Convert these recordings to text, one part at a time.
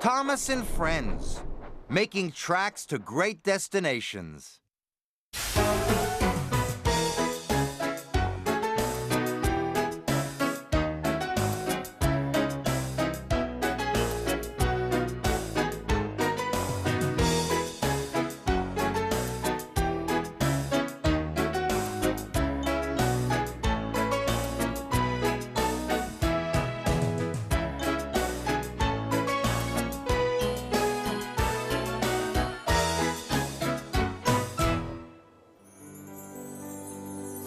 Thomas and friends, making tracks to great destinations.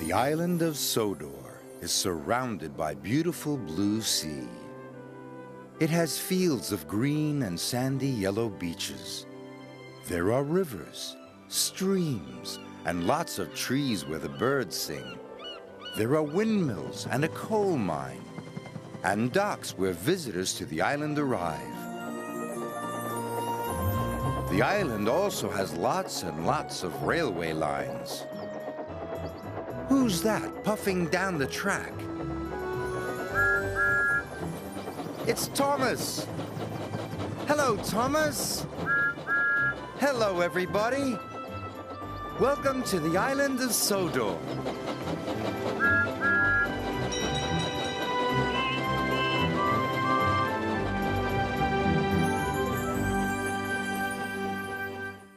The island of Sodor is surrounded by beautiful blue sea. It has fields of green and sandy yellow beaches. There are rivers, streams, and lots of trees where the birds sing. There are windmills and a coal mine, and docks where visitors to the island arrive. The island also has lots and lots of railway lines. Who's that puffing down the track? It's Thomas! Hello, Thomas! Hello, everybody! Welcome to the island of Sodor.